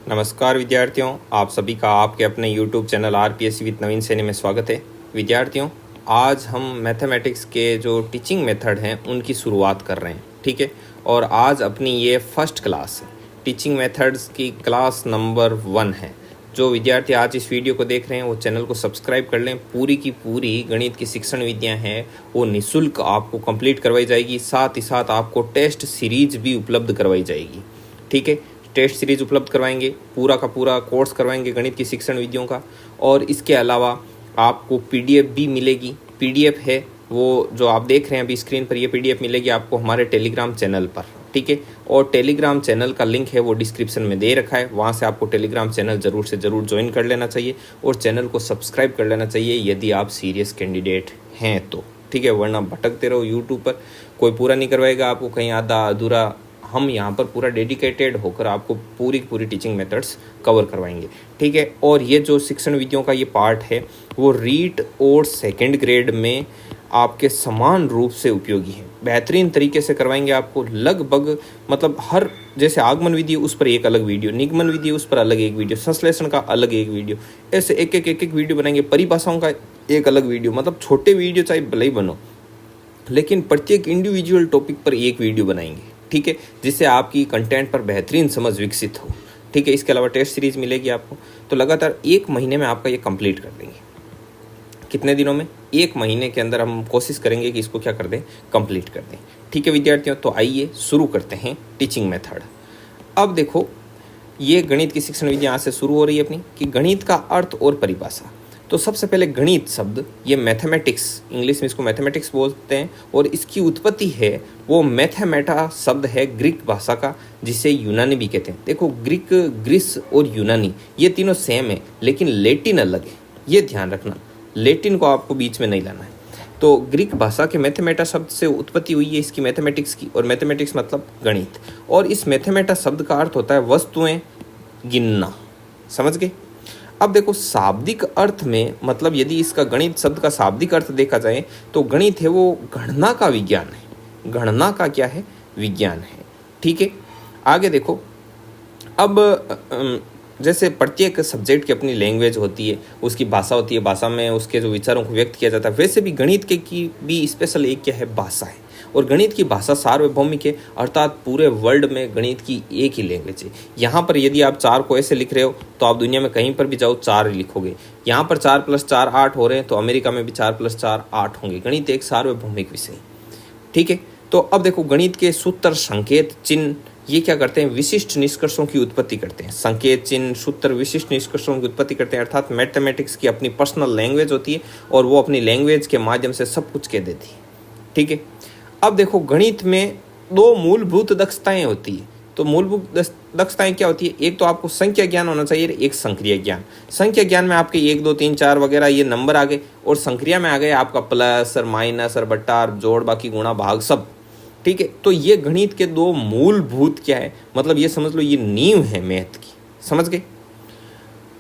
नमस्कार विद्यार्थियों, आप सभी का आपके अपने YouTube चैनल RPSC विद नवीन सैनी में स्वागत है। विद्यार्थियों, आज हम मैथमेटिक्स के जो टीचिंग मेथड हैं उनकी शुरुआत कर रहे हैं, ठीक है। और आज अपनी ये फर्स्ट क्लास है, टीचिंग मेथड्स की क्लास नंबर 1 है। जो विद्यार्थी आज इस वीडियो को देख रहे हैं वो चैनल को सब्सक्राइब कर लें। पूरी की पूरी गणित की शिक्षण विधियाँ हैं वो निःशुल्क आपको कंप्लीट करवाई जाएगी। साथ ही साथ आपको टेस्ट सीरीज भी उपलब्ध करवाई जाएगी, ठीक है। टेस्ट सीरीज उपलब्ध करवाएंगे, पूरा का पूरा कोर्स करवाएंगे गणित की शिक्षण विधियों का। और इसके अलावा आपको पीडीएफ भी मिलेगी। पीडीएफ है वो जो आप देख रहे हैं अभी स्क्रीन पर, ये पीडीएफ मिलेगी आपको हमारे टेलीग्राम चैनल पर, ठीक है। और टेलीग्राम चैनल का लिंक है वो डिस्क्रिप्शन में दे रखा है, वहाँ से आपको टेलीग्राम चैनल ज़रूर से ज़रूर ज्वाइन कर लेना चाहिए और चैनल को सब्सक्राइब कर लेना चाहिए यदि आप सीरियस कैंडिडेट हैं तो, ठीक है। वरना भटकते रहो यूट्यूब पर, कोई पूरा नहीं करवाएगा आपको, कहीं आधा अधूरा। हम यहाँ पर पूरा डेडिकेटेड होकर आपको पूरी पूरी टीचिंग मेथड्स कवर करवाएंगे, ठीक है। और ये जो शिक्षण विधियों का ये पार्ट है वो रीट और सेकंड ग्रेड में आपके समान रूप से उपयोगी है। बेहतरीन तरीके से करवाएंगे आपको। लगभग मतलब हर, जैसे आगमन विधि उस पर एक अलग वीडियो, निगमन विधि उस पर अलग एक वीडियो, संश्लेषण का अलग एक वीडियो, ऐसे एक एक वीडियो बनाएंगे। परिभाषाओं का एक अलग वीडियो, मतलब छोटे वीडियो चाहे भले ही बनो, लेकिन प्रत्येक इंडिविजुअल टॉपिक पर एक वीडियो बनाएंगे, ठीक है, जिससे आपकी कंटेंट पर बेहतरीन समझ विकसित हो, ठीक है। इसके अलावा टेस्ट सीरीज मिलेगी आपको। तो लगातार 1 महीने में आपका ये कंप्लीट कर देंगे। कितने दिनों में? 1 महीने के अंदर हम कोशिश करेंगे कि इसको क्या कर दें, कंप्लीट कर दें, ठीक है विद्यार्थियों। तो आइए शुरू करते हैं टीचिंग मेथड। अब देखो, ये गणित की शिक्षण विधि यहाँ से शुरू हो रही है अपनी, कि गणित का अर्थ और परिभाषा। तो सबसे पहले गणित शब्द, ये मैथमेटिक्स, इंग्लिश में इसको मैथमेटिक्स बोलते हैं, और इसकी उत्पत्ति है वो मैथमेटा शब्द है ग्रीक भाषा का, जिसे यूनानी भी कहते हैं। देखो, ग्रीक, ग्रीस और यूनानी ये तीनों सेम है, लेकिन लैटिन अलग है, ये ध्यान रखना। लैटिन को आपको बीच में नहीं लाना है। तो ग्रीक भाषा के मैथमेटा शब्द से उत्पत्ति हुई है इसकी, मैथमेटिक्स की, और मैथमेटिक्स मतलब गणित। और इस मैथमेटा शब्द का अर्थ होता है वस्तुएं गिनना, समझ गए। अब देखो, शाब्दिक अर्थ में, मतलब यदि इसका गणित शब्द का शाब्दिक अर्थ देखा जाए तो गणित है वो गणना का विज्ञान है। गणना का क्या है? विज्ञान है, ठीक है। आगे देखो, अब जैसे प्रत्येक सब्जेक्ट की अपनी लैंग्वेज होती है, उसकी भाषा होती है, भाषा में उसके जो विचारों को व्यक्त किया जाता है, वैसे भी गणित के की भी स्पेशल एक क्या है, भाषा है। और गणित की भाषा सार्वभौमिक है, अर्थात पूरे वर्ल्ड में गणित की एक ही लैंग्वेज है। यहाँ पर यदि आप 4 को ऐसे लिख रहे हो तो आप दुनिया में कहीं पर भी जाओ 4 लिखोगे। यहाँ पर 4 + 4 8 हो रहे हैं, तो अमेरिका में भी 4 + 4 8 होंगे। गणित एक सार्वभौमिक विषय, ठीक है। तो अब देखो, गणित के सूत्र, संकेत, चिन्ह, ये क्या करते हैं, विशिष्ट निष्कर्षों की उत्पत्ति करते हैं। संकेत, चिन्ह, सूत्र विशिष्ट निष्कर्षों की उत्पत्ति करते हैं, अर्थात मैथमेटिक्स की अपनी पर्सनल लैंग्वेज होती है और वो अपनी लैंग्वेज के माध्यम से सब कुछ कह देती है, ठीक है। अब देखो, गणित में 2 मूलभूत दक्षताएं होती है। तो मूलभूत दक्षताएं क्या होती है? एक तो आपको संख्या ज्ञान होना चाहिए, एक संक्रिया ज्ञान। संख्या ज्ञान में आपके 1 2 3 4 वगैरह ये नंबर आ गए, और संक्रिया में आ गए आपका प्लस और माइनस और बट्टा और जोड़, बाकी गुणा भाग सब, ठीक है। तो ये गणित के 2 मूलभूत क्या है, मतलब ये समझ लो ये नींव है मैथ की, समझ गए।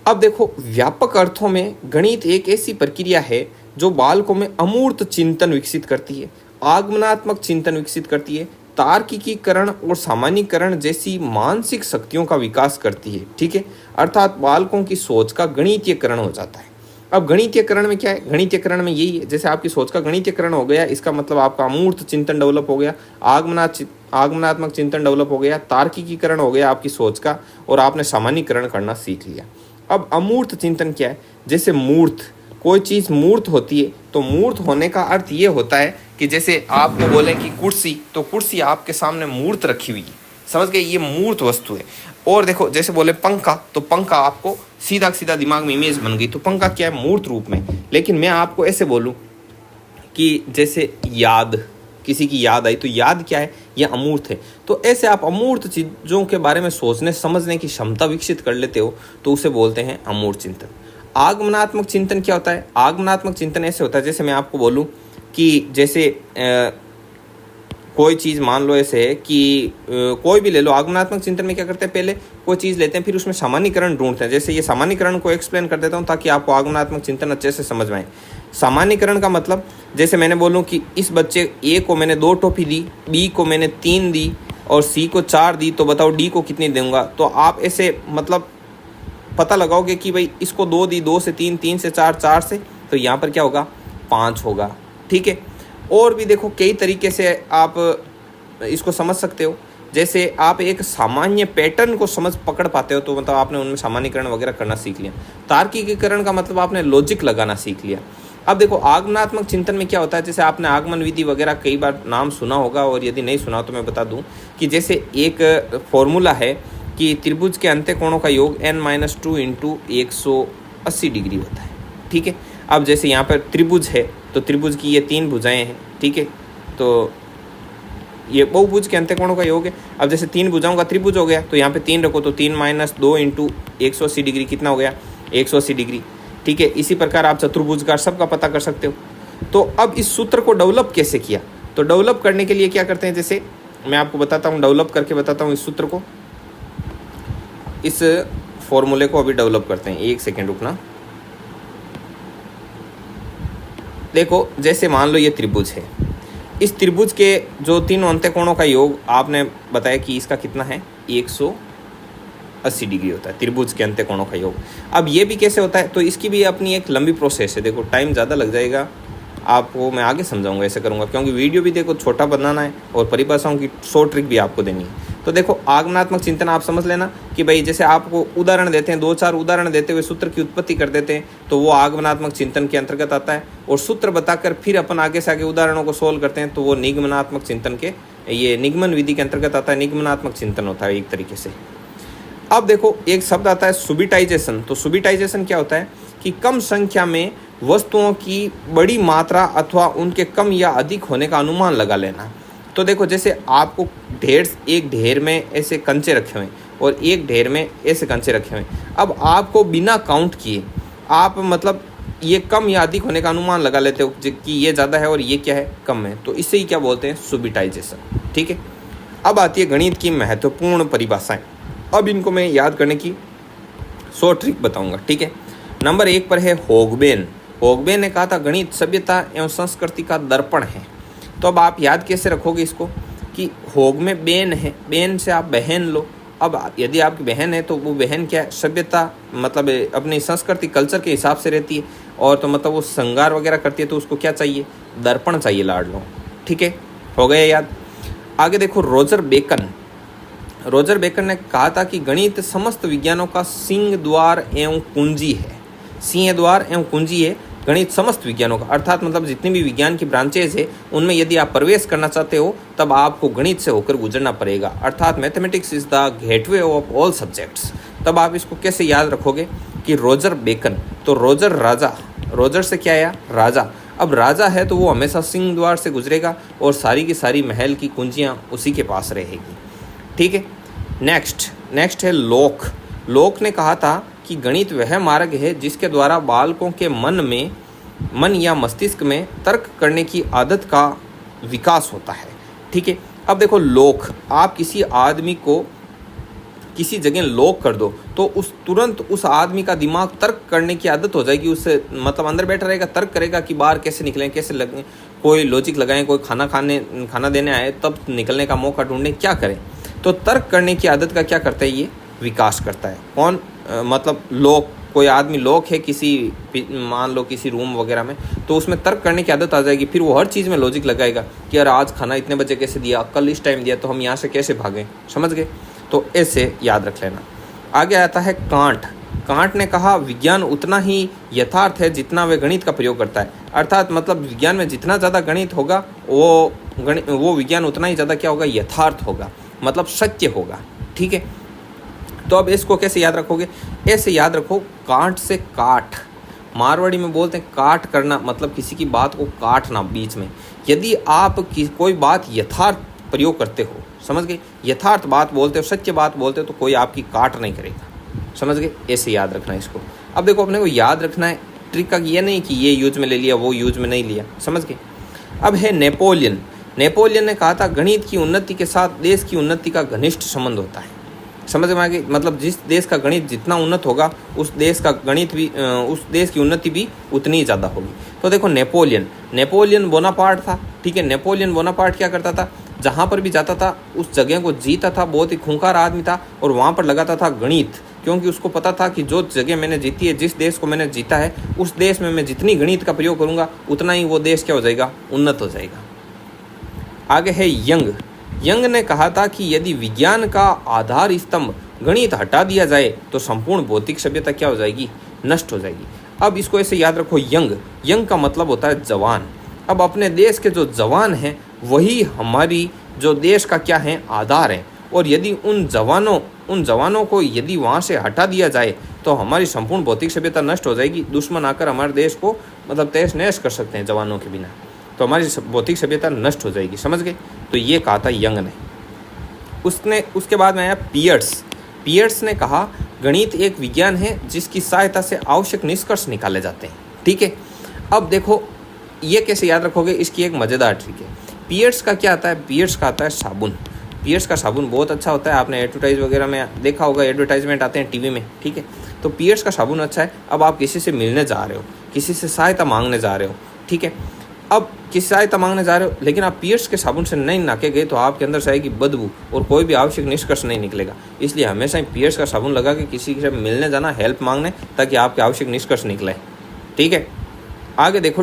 अब देखो, व्यापक अर्थों में गणित एक ऐसी प्रक्रिया है जो बालकों में अमूर्त चिंतन विकसित करती है, आगमनात्मक चिंतन विकसित करती है, तार्किकीकरण और सामान्यीकरण जैसी मानसिक शक्तियों का विकास करती है, ठीक है। अर्थात बालकों की सोच का गणितीयकरण हो जाता है। अब गणितीयकरण में क्या है? गणितीयकरण में यही है, जैसे आपकी सोच का गणितीयकरण हो गया, इसका मतलब आपका अमूर्त चिंतन डेवलप हो गया, आगमनात्मक चिंतन डेवलप हो गया, तार्किकीकरण हो गया आपकी सोच का, और आपने सामान्यीकरण करना सीख लिया। अब अमूर्त चिंतन क्या है? जैसे मूर्त, कोई चीज़ मूर्त होती है, तो मूर्त होने का अर्थ ये होता है कि जैसे आपको बोले कि कुर्सी, तो कुर्सी आपके सामने मूर्त रखी हुई है, समझ गए, ये मूर्त वस्तु है। और देखो, जैसे बोले पंखा, तो पंखा आपको सीधा सीधा दिमाग में इमेज बन गई, तो पंखा क्या है? मूर्त रूप में। लेकिन मैं आपको ऐसे बोलूं कि जैसे याद, किसी की याद आई, तो याद क्या है? ये अमूर्त है। तो ऐसे आप अमूर्त चीज़ों के बारे में सोचने समझने की क्षमता विकसित कर लेते हो, तो उसे बोलते हैं अमूर्त चिंतन। आगमनात्मक चिंतन क्या होता है? आगमनात्मक चिंतन ऐसे होता है, जैसे मैं आपको बोलूं कि जैसे कोई चीज़ मान लो ऐसे है कि कोई भी ले लो। आगमनात्मक चिंतन में क्या करते हैं? पहले कोई चीज़ लेते हैं, फिर उसमें सामान्यीकरण ढूंढते हैं। जैसे ये सामान्यीकरण को एक्सप्लेन कर देता हूँ ताकि आपको आगमनात्मक चिंतन अच्छे से समझ में आए। सामान्यीकरण का मतलब, जैसे मैंने बोलूँ कि इस बच्चे ए को मैंने 2 टॉफी दी, बी को मैंने 3 दी, और सी को 4 दी तो बताओ डी को कितनी दूंगा। तो आप ऐसे मतलब पता लगाओगे कि भाई इसको 2 दी, 2 से 3, 3 से 4, 4 से, तो यहाँ पर क्या होगा 5 होगा। ठीक है, और भी देखो कई तरीके से आप इसको समझ सकते हो। जैसे आप एक सामान्य पैटर्न को पकड़ पाते हो, तो मतलब आपने उनमें सामान्यीकरण वगैरह करना सीख लिया। तार्किकीकरण का मतलब आपने लॉजिक लगाना सीख लिया। अब देखो आगमनात्मक चिंतन में क्या होता है, जैसे आपने आगमन विधि वगैरह कई बार नाम सुना होगा, और यदि नहीं सुना तो मैं बता दूं कि जैसे एक फॉर्मूला है कि त्रिभुज के अंत्य कोणों का योग n-2 इंटू 180 डिग्री होता है। ठीक है, अब जैसे यहाँ पर त्रिभुज है तो त्रिभुज की ये 3 भुजाएं हैं। ठीक है, तो ये बहुभुज के अंत्य कोणों का योग है। अब जैसे 3 भुजाओं का त्रिभुज हो गया, तो यहाँ पे 3 रखो तो 3-2 इंटू 180 डिग्री कितना हो गया 180 डिग्री। ठीक है, इसी प्रकार आप चतुर्भुज का सबका पता कर सकते हो। तो अब इस सूत्र को डेवलप कैसे किया, तो डेवलप करने के लिए क्या करते हैं, जैसे मैं आपको बताता हूँ, डेवलप करके बताता हूँ इस सूत्र को, इस फॉर्मूले को अभी डेवलप करते हैं। 1 सेकेंड रुकना। देखो जैसे मान लो ये त्रिभुज है, इस त्रिभुज के जो 3 अंत्य कोणों का योग आपने बताया कि इसका कितना है 180 डिग्री होता है, त्रिभुज के अंत्य कोणों का योग। अब ये भी कैसे होता है, तो इसकी भी अपनी एक लंबी प्रोसेस है। देखो टाइम ज़्यादा लग जाएगा, आपको मैं आगे समझाऊंगा, ऐसे करूंगा, क्योंकि वीडियो भी देखो छोटा बनाना है और परिभाषाओं की शॉर्ट ट्रिक भी आपको देनी है। तो देखो आगमनात्मक चिंतन आप समझ लेना कि भाई जैसे आपको उदाहरण देते हैं, 2-4 उदाहरण देते हुए सूत्र की उत्पत्ति कर देते हैं, तो वो आगमनात्मक चिंतन के अंतर्गत आता है। और सूत्र बताकर फिर अपन आगे से आगे उदाहरणों को सोल्व करते हैं, तो वो निगमनात्मक चिंतन के, ये निगमन विधि के अंतर्गत आता है, निगमनात्मक चिंतन होता है एक तरीके से। अब देखो एक शब्द आता है सुबिटाइजेशन। तो सुबिटाइजेशन क्या होता है कि कम संख्या में वस्तुओं की बड़ी मात्रा अथवा उनके कम या अधिक होने का अनुमान लगा लेना। तो देखो जैसे आपको एक ढेर में ऐसे कंचे रखे हुए और एक ढेर में ऐसे कंचे रखे हुए, अब आपको बिना काउंट किए आप मतलब ये कम या अधिक होने का अनुमान लगा लेते हो कि ये ज़्यादा है और ये क्या है कम है, तो इससे ही क्या बोलते हैं सुबिटाइजेशन। ठीक है, अब आती है गणित की महत्वपूर्ण परिभाषाएं। अब इनको मैं याद करने की शॉर्ट ट्रिक बताऊंगा। ठीक है, नंबर 1 पर है होगबेन। होगबेन ने कहा था गणित सभ्यता एवं संस्कृति का दर्पण है। तो अब आप याद कैसे रखोगे इसको कि होग में बेन है, बेन से आप बहन लो। अब यदि आपकी बहन है तो वो बहन क्या है, सभ्यता मतलब अपनी संस्कृति कल्चर के हिसाब से रहती है, और तो मतलब वो श्रृंगार वगैरह करती है, तो उसको क्या चाहिए, दर्पण चाहिए, लाड लो। ठीक है, हो गया याद। आगे देखो रोजर बेकन। रोजर बेकन ने कहा था कि गणित समस्त विज्ञानों का सिंह द्वार एवं कुंजी है। सिंह द्वार एवं कुंजी है गणित समस्त विज्ञानों का, अर्थात मतलब जितनी भी विज्ञान की ब्रांचेज है उनमें यदि आप प्रवेश करना चाहते हो तब आपको गणित से होकर गुजरना पड़ेगा, अर्थात mathematics is the gateway of all subjects. तब आप इसको कैसे याद रखोगे कि रोजर बेकन, तो रोजर राजा, रोजर से क्या आया राजा। अब राजा है तो वो हमेशा सिंह द्वार से गुजरेगा और सारी की सारी महल की कुंजियाँ उसी के पास रहेगी। ठीक है, नेक्स्ट है लोक। लोक ने कहा था कि गणित वह मार्ग है जिसके द्वारा बालकों के मन या मस्तिष्क में तर्क करने की आदत का विकास होता है। ठीक है, अब देखो लोक, आप किसी आदमी को किसी जगह लॉक कर दो तो तुरंत उस आदमी का दिमाग तर्क करने की आदत हो जाएगी, उससे मतलब अंदर बैठा रहेगा, तर्क करेगा कि बाहर कैसे निकलें, कैसे लगें, कोई लॉजिक लगाएं, कोई खाना देने आए तब निकलने का मौका ढूंढें, क्या करें। तो तर्क करने की आदत का क्या करता है, ये विकास करता है। कौन मतलब लोक, कोई आदमी लोक है किसी मान लो किसी रूम वगैरह में, तो उसमें तर्क करने की आदत आ जाएगी, फिर वो हर चीज़ में लॉजिक लगाएगा कि यार आज खाना इतने बजे कैसे दिया, कल इस टाइम दिया, तो हम यहाँ से कैसे भागें, समझ गए। तो ऐसे याद रख लेना। आगे आता है कांट। कांट ने कहा विज्ञान उतना ही यथार्थ है जितना वे गणित का प्रयोग करता है, अर्थात मतलब विज्ञान में जितना ज़्यादा गणित होगा वो विज्ञान उतना ही ज़्यादा क्या होगा, यथार्थ होगा, मतलब सत्य होगा। ठीक है, तो अब इसको कैसे याद रखोगे, ऐसे याद रखो कांट से काट, मारवाड़ी में बोलते हैं काट करना, मतलब किसी की बात को काटना बीच में। यदि आप कोई बात यथार्थ प्रयोग करते हो, समझ गए, यथार्थ बात बोलते हो, सत्य बात बोलते हो, तो कोई आपकी काट नहीं करेगा, समझ गए। ऐसे याद रखना है इसको। अब देखो अपने को याद रखना है, ट्रिक का ये नहीं कि ये यूज में ले लिया वो यूज में नहीं लिया, समझ गए। अब है नेपोलियन। नेपोलियन ने कहा था गणित की उन्नति के साथ देश की उन्नति का घनिष्ठ संबंध होता है, समझ में आ गई। मतलब जिस देश का गणित जितना उन्नत होगा उस देश का गणित भी उस देश की उन्नति भी उतनी ही ज़्यादा होगी। तो देखो नेपोलियन बोनापार्ट था, ठीक है। नेपोलियन बोनापार्ट क्या करता था, जहाँ पर भी जाता था उस जगह को जीता था, बहुत ही खूंखार आदमी था और वहाँ पर लगाता था गणित, क्योंकि उसको पता था कि जो जगह मैंने जीती है, जिस देश को मैंने जीता है, उस देश में मैं जितनी गणित का प्रयोग करूँगा उतना ही वो देश क्या हो जाएगा, उन्नत हो जाएगा। आगे है यंग। यंग ने कहा था कि यदि विज्ञान का आधार स्तंभ गणित हटा दिया जाए तो संपूर्ण भौतिक सभ्यता क्या हो जाएगी, नष्ट हो जाएगी। अब इसको ऐसे याद रखो, यंग का मतलब होता है जवान। अब अपने देश के जो जवान हैं वही हमारी जो देश का क्या है, आधार है। और यदि उन जवानों को यदि वहाँ से हटा दिया जाए तो हमारी संपूर्ण भौतिक सभ्यता नष्ट हो जाएगी। दुश्मन आकर हमारे देश को मतलब तहस नहस कर सकते हैं जवानों के बिना, तो हमारी भौतिक सभ्यता नष्ट हो जाएगी। समझ गए? तो ये कहा था यंग ने। उसके बाद में आया पियर्स ने कहा गणित एक विज्ञान है जिसकी सहायता से आवश्यक निष्कर्ष निकाले जाते हैं। ठीक है, अब देखो ये कैसे याद रखोगे, इसकी एक मज़ेदार ट्रिक है। पियर्स का क्या आता है, पियर्स का आता है साबुन। पियर्स का साबुन बहुत अच्छा होता है, आपने एडवर्टाइज वगैरह में देखा होगा, एडवर्टाइजमेंट आते हैं टीवी में। ठीक है, तो पियर्स का साबुन अच्छा है। अब आप किसी से मिलने जा रहे हो, किसी से सहायता मांगने जा रहे हो, ठीक है, अब किसी सहायता मांगने जा रहे हो, लेकिन आप पियर्स के साबुन से नहीं नहाके गए तो आपके अंदर से आएगी बदबू और कोई भी आवश्यक निष्कर्ष नहीं निकलेगा। इसलिए हमेशा ही पियर्स का साबुन लगा के किसी से मिलने जाना, हेल्प मांगने, ताकि आपके आवश्यक निष्कर्ष निकले। ठीक है, आगे देखो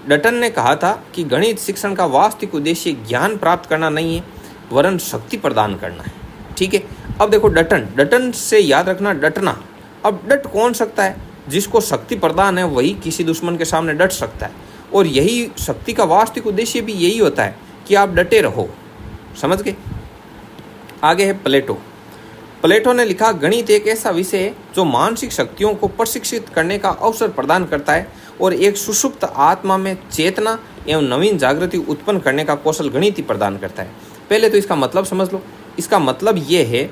डटन ने कहा था कि गणित शिक्षण का वास्तविक उद्देश्य ज्ञान प्राप्त करना नहीं है वरन शक्ति प्रदान करना है। ठीक है, अब देखो डटन से याद रखना, डटना। अब डट कौन सकता है, जिसको शक्ति प्रदान है वही किसी दुश्मन के सामने डट सकता है, और यही शक्ति का वास्तविक उद्देश्य भी यही होता है कि आप डटे रहो। समझ गए? आगे है प्लेटो ने लिखा गणित एक ऐसा विषय है जो मानसिक शक्तियों को प्रशिक्षित करने का अवसर प्रदान करता है और एक सुषुप्त आत्मा में चेतना एवं नवीन जागृति उत्पन्न करने का कौशल गणित ही प्रदान करता है। पहले तो इसका मतलब समझ लो। इसका मतलब ये है,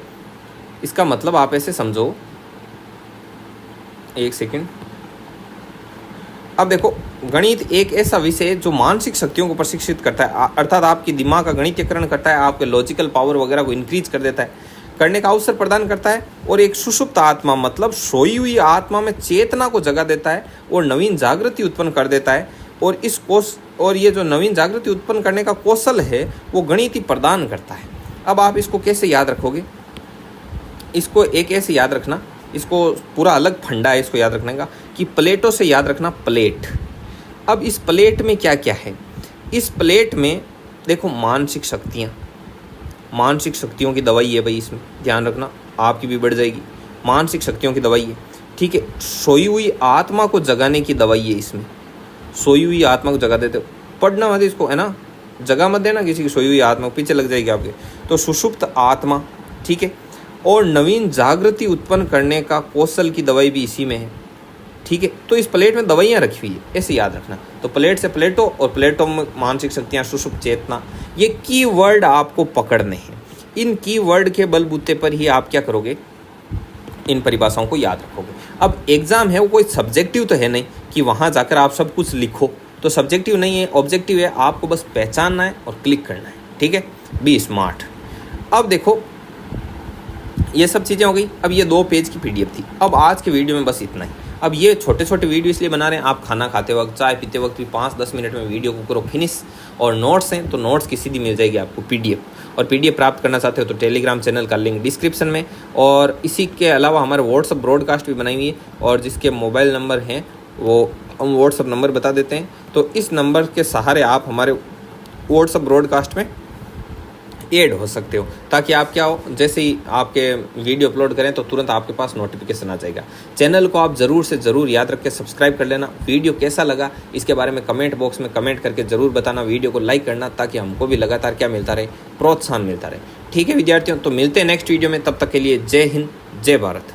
इसका मतलब आप ऐसे समझो, एक सेकंड। अब देखो, गणित एक ऐसा विषय है जो मानसिक शक्तियों को प्रशिक्षित करता है, अर्थात आपकी दिमाग का गणितीयकरण करता है, आपके लॉजिकल पावर वगैरह को इंक्रीज कर देता है, करने का अवसर प्रदान करता है, और एक सुषुप्त आत्मा मतलब सोई हुई आत्मा में चेतना को जगा देता है और नवीन जागृति उत्पन्न कर देता है। और ये जो नवीन जागृति उत्पन्न करने का कौशल है वो गणित ही प्रदान करता है। अब आप इसको कैसे याद रखोगे, इसको एक ऐसे याद रखना, इसको पूरा अलग फंडा है इसको याद रखने का, कि प्लेटो से याद रखना प्लेट। अब इस प्लेट में क्या क्या है, इस प्लेट में देखो मानसिक शक्तियों की दवाई है भाई, इसमें ध्यान रखना, आपकी भी बढ़ जाएगी। मानसिक शक्तियों की दवाई है, ठीक है। सोई हुई आत्मा को जगाने की दवाई है इसमें, सोई हुई आत्मा को जगा देते हो, पढ़ना मत इसको, है ना, जगह मत देना किसी की सोई हुई आत्मा, पीछे लग जाएगी आपके। तो सुषुप्त आत्मा, ठीक है, और नवीन जागृति उत्पन्न करने का कौशल की दवाई भी इसी में है, ठीक है। तो इस प्लेट में दवाइयाँ रखी हुई है, ऐसे याद रखना। तो प्लेट से प्लेटो, और प्लेटो में मानसिक शक्तियाँ, सुषुप्त चेतना, ये की वर्ड आपको पकड़ने हैं। इन की वर्ड के बलबूते पर ही आप क्या करोगे, इन परिभाषाओं को याद रखोगे। अब एग्जाम है वो कोई सब्जेक्टिव तो है नहीं कि वहाँ जाकर आप सब कुछ लिखो, तो सब्जेक्टिव नहीं है, ऑब्जेक्टिव है, आपको बस पहचानना है और क्लिक करना है, ठीक है। Be smart. अब देखो ये सब चीज़ें हो गई। अब ये 2 पेज की PDF थी। अब आज के वीडियो में बस इतना ही। अब ये छोटे छोटे वीडियो इसलिए बना रहे हैं, आप खाना खाते वक्त, चाय पीते वक्त भी 5-10 मिनट में वीडियो को करो फिनिश। और नोट्स हैं तो नोट्स की सीधी मिल जाएगी आपको PDF, और PDF प्राप्त करना चाहते हो तो टेलीग्राम चैनल का लिंक डिस्क्रिप्शन में। और इसी के अलावा हमारे व्हाट्सअप ब्रॉडकास्ट भी बनाई हुई है, और जिसके मोबाइल नंबर हैं वो हम व्हाट्सअप नंबर बता देते हैं। तो इस नंबर के सहारे आप हमारे व्हाट्सअप ब्रॉडकास्ट में ऐड हो सकते हो, ताकि आप क्या हो, जैसे ही आपके वीडियो अपलोड करें तो तुरंत आपके पास नोटिफिकेशन आ जाएगा। चैनल को आप ज़रूर से ज़रूर याद रख के सब्सक्राइब कर लेना। वीडियो कैसा लगा इसके बारे में कमेंट बॉक्स में कमेंट करके ज़रूर बताना। वीडियो को लाइक करना, ताकि हमको भी लगातार क्या मिलता रहे, प्रोत्साहन मिलता रहे। ठीक है विद्यार्थियों, तो मिलते हैं नेक्स्ट वीडियो में। तब तक के लिए जय हिंद, जय भारत।